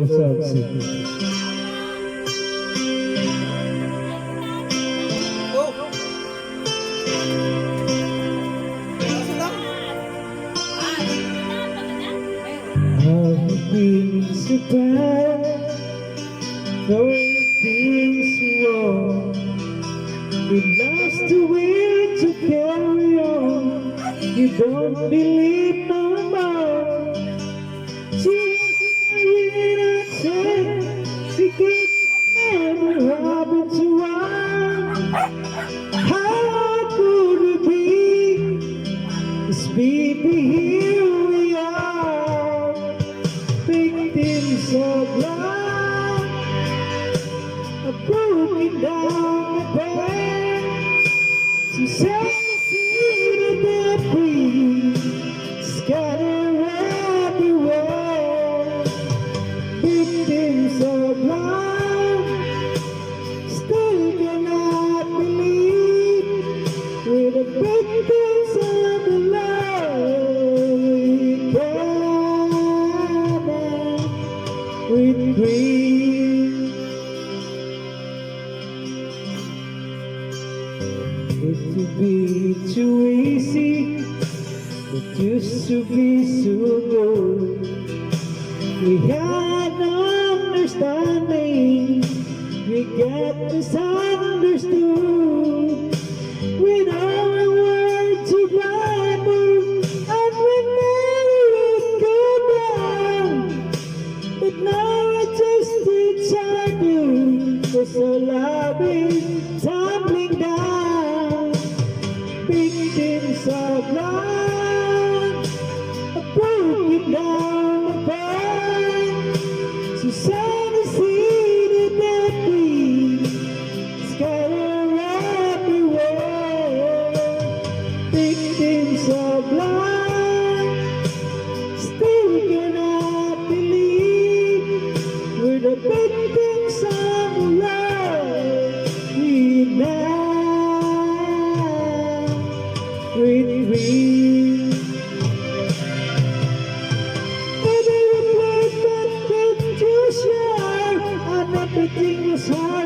Salsi. I've been so bad, knowing things wrong. We lost the will to carry on. You don't believe no more. She's really not she could never happen to us. How could it be? This baby, here we are, victims of love, broken down the pain. So say the debris scatter everywhere. Victims of love, still cannot believe we're the victims of the love we gather with grief. Used to be too easy, it used to be so good. We had no understanding, we got misunderstood. We know a word to Bible, and we never go down. But now it's just each other, cause our love is tumbling down. Victims of love, broken down the pain. So send a seed that we scatter everywhere. Victims of love, still cannot believe we're the victims of love we now with grief. Maybe we played that confusion and everything was hard.